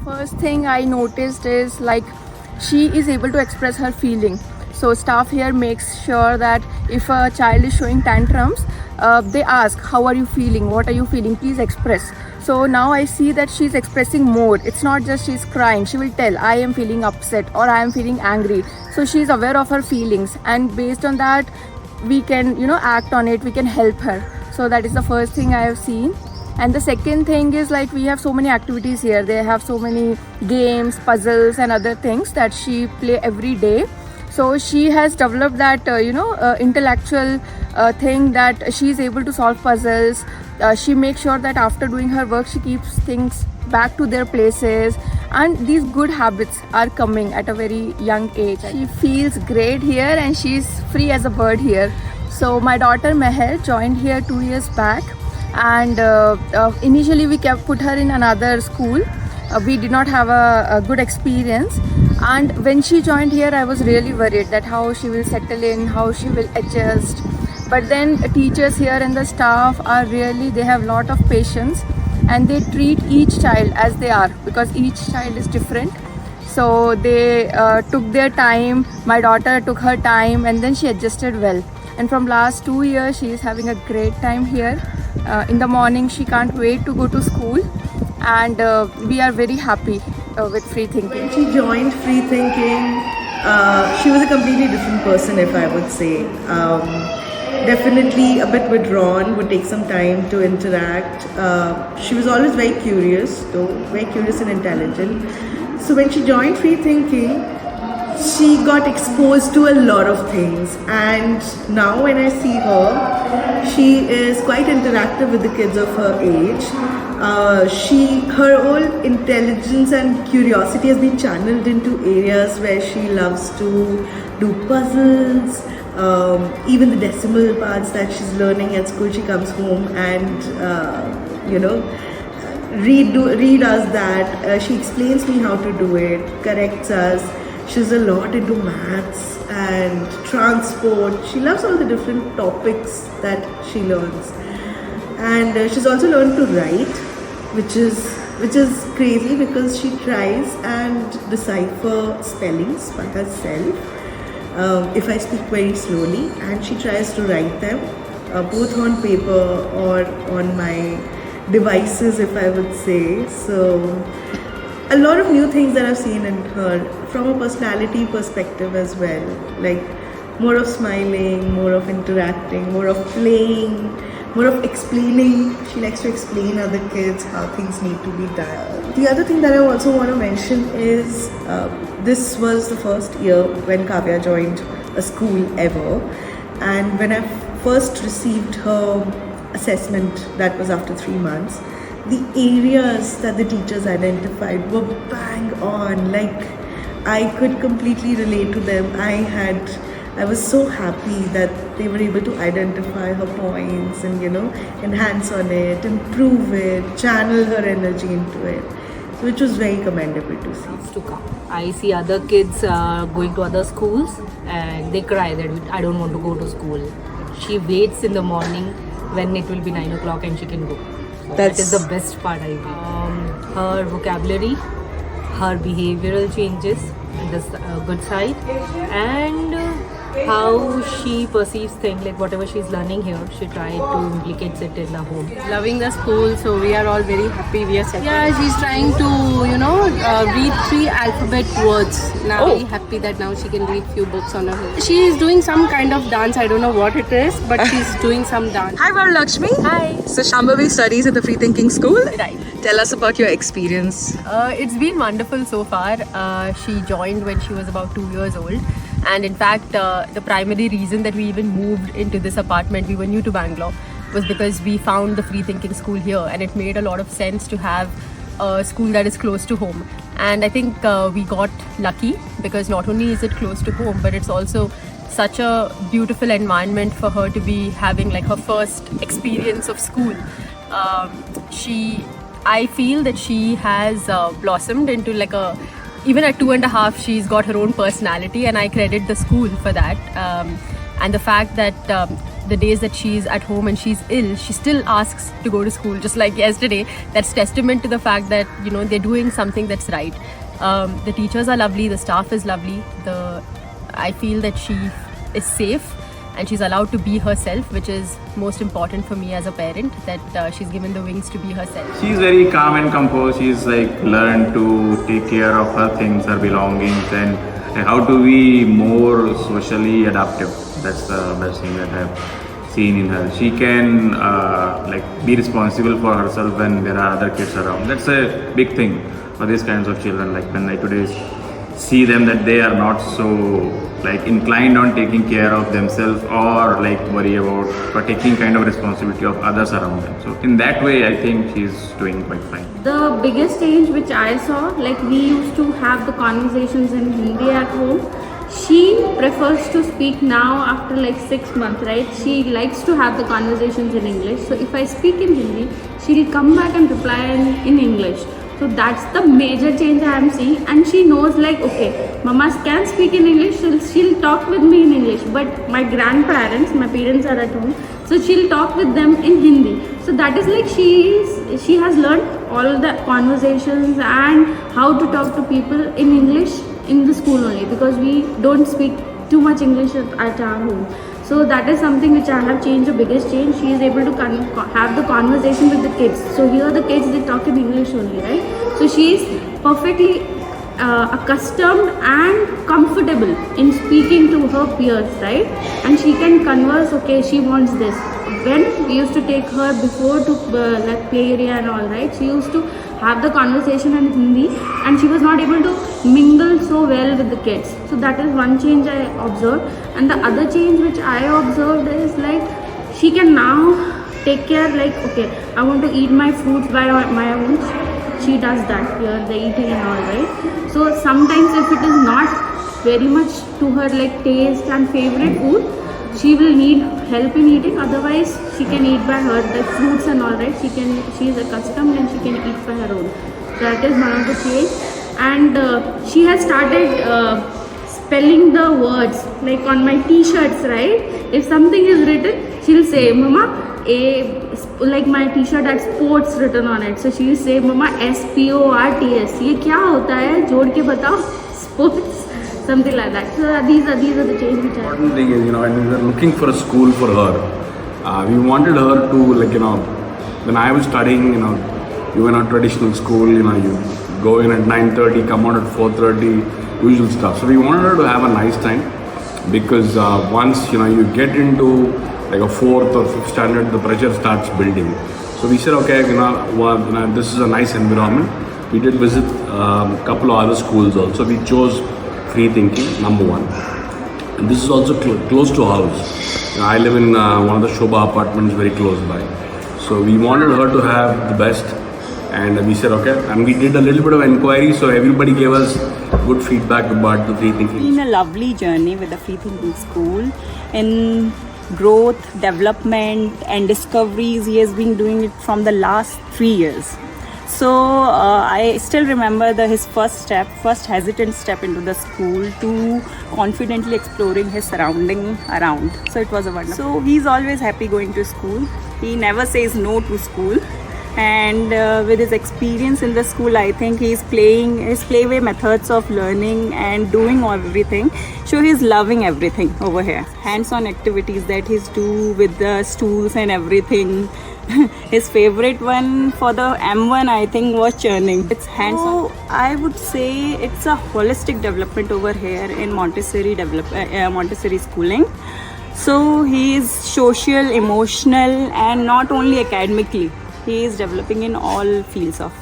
First thing I noticed is like she is able to express her feeling. So staff here makes sure that if a child is showing tantrums, they ask, how are you feeling? What are you feeling? Please express. So now I see that she's expressing more. It's not just she's crying. She will tell, I am feeling upset or I am feeling angry. So she's aware of her feelings, and based on that, we can, act on it. We can help her. So that is the first thing I have seen. And the second thing is like we have so many activities here. They have so many games, puzzles and other things that she play every day. So she has developed that intellectual thing that she is able to solve puzzles. She makes sure that after doing her work she keeps things back to their places, and these good habits are coming at a very young age. She feels great here and she's free as a bird here. So my daughter Meher joined here 2 years back, and initially we put her in another school. We did not have a good experience, and when she joined here I was really worried that how she will settle in, how she will adjust. But then teachers here and the staff are really, they have a lot of patience, and they treat each child as they are, because each child is different. So they took their time. My daughter took her time and then she adjusted well, and from last 2 years she is having a great time here. In the morning she can't wait to go to school, and we are very happy with Free Thinking. When she joined Free Thinking, she was a completely different person, if I would say. Definitely a bit withdrawn, would take some time to interact. She was always very curious, though, very curious and intelligent. So when she joined Free Thinking, she got exposed to a lot of things, and now when I see her, she is quite interactive with the kids of her age. Her whole intelligence and curiosity has been channeled into areas where she loves to do puzzles. Even the decimal parts that she's learning at school, she comes home and read us that. She explains me how to do it, corrects us. She's a lot into maths and transport. She loves all the different topics that she learns, and she's also learned to write, which is crazy because she tries and decipher spellings by herself. If I speak very slowly, and she tries to write them both on paper or on my devices, if I would say. So a lot of new things that I've seen in her from a personality perspective as well, like more of smiling, more of interacting, more of playing, more of explaining. She likes to explain other kids how things need to be done. The other thing that I also want to mention is this was the first year when Kavya joined a school ever, and when I first received her assessment, that was after 3 months, the areas that the teachers identified were bang on. Like, I could completely relate to them. I was so happy that they were able to identify her points and enhance on it, improve it, channel her energy into it, which was very commendable to see. To come, I see other kids going to other schools and they cry that I don't want to go to school. She waits in the morning when it will be 9 o'clock and she can go. That is the best part, I feel. Her vocabulary, her behavioral changes, the good side, and how she perceives things, like whatever she's learning here, she tried to implicate it in the home. Loving the school, so we are all very happy. We are settled. Yeah, she's trying to Read 3 alphabet words. Now very happy that now she can read few books on her own. She is doing some kind of dance. I don't know what it is, but she's doing some dance. Hi, Varalakshmi. Hi. So Shambhavi studies at the Free Thinking School. Right. Tell us about your experience. It's been wonderful so far. She joined when she was about 2 years old. And in fact, the primary reason that we even moved into this apartment, we were new to Bangalore, was because we found the Free Thinking School here, and it made a lot of sense to have a school that is close to home. And I think we got lucky, because not only is it close to home, but it's also such a beautiful environment for her to be having like her first experience of school. I feel that she has blossomed into even at 2.5, she's got her own personality, and I credit the school for that. And the fact that the days that she's at home and she's ill, she still asks to go to school, just like yesterday. That's testament to the fact that, you know, they're doing something that's right. The teachers are lovely, the staff is lovely. I feel that she is safe and she's allowed to be herself, which is most important for me as a parent, that she's given the wings to be herself. She's very calm and composed. She's like learned to take care of her things, her belongings, and how to be more socially adaptive. That's the best thing that I've seen in her. She can like be responsible for herself when there are other kids around. That's a big thing for these kinds of children. Like when I today see them, that they are not so like inclined on taking care of themselves or like worry about or taking kind of responsibility of others around them. So in that way, I think she's doing quite fine. The biggest change which I saw, like we used to have the conversations in Hindi at home. She prefers to speak now after like 6 months, right? She likes to have the conversations in English. So if I speak in Hindi, she'll come back and reply in English. So that's the major change I am seeing, and she knows like, okay, mamas can speak in English, she'll talk with me in English, but my grandparents, my parents are at home, so she'll talk with them in Hindi. So that is like she has learned all the conversations and how to talk to people in English in the school only, because we don't speak too much English at our home. So that is something which I have changed, the biggest change. She is able to have the conversation with the kids. So here the kids, they talk in English only, right? So she is perfectly accustomed and comfortable in speaking to her peers, right? And she can converse, okay, she wants this. When we used to take her before to like play area and all, right? She used to have the conversation in Hindi and she was not able to mingle so well with the kids. So that is one change I observed. And the other change which I observed is like she can now take care, like, okay, I want to eat my fruits by my own. She does that here, the eating and all, right? So sometimes if it is not very much to her like taste and favorite food, she will need help in eating. Otherwise she can eat by her, the fruits and all, right? She is accustomed and she can eat by her own. So that is one of the change. And she has started spelling the words like on my t-shirts, right? If something is written, she'll say, Mama, like my t-shirt had sports written on it. So she'll say, Mama, S-P-O-R-T-S. ये क्या होता है? जोड़ के बताओ. Sports. Something like that. So these are the changes which I. Important thing is, when we were looking for a school for her, we wanted her to, like, when I was studying, you were in a traditional school, you go in at 9:30, come out at 4:30, usual stuff. So we wanted her to have a nice time, because once you get into like a 4th or 5th standard, the pressure starts building. So we said, okay, this is a nice environment. We did visit a couple of other schools also. We chose Free Thinking, number 1. And this is also close to house. I live in one of the Shobha apartments very close by. So we wanted her to have the best. And we said, okay. And we did a little bit of inquiry. So everybody gave us good feedback about the Free Thinking. It's been a lovely journey with the Free Thinking School. In growth, development and discoveries, he has been doing it from the last 3 years. So I still remember his first hesitant step into the school to confidently exploring his surrounding around. So it was a wonderful. So he's always happy going to school. He never says no to school. And with his experience in the school, I think he's playing his playway methods of learning and doing everything. So he's loving everything over here. Hands-on activities that he's do with the stools and everything. His favorite one for the M1, I think, was churning. It's hands-on. So I would say it's a holistic development over here in Montessori schooling. So he is social, emotional, and not only academically. He is developing in all fields of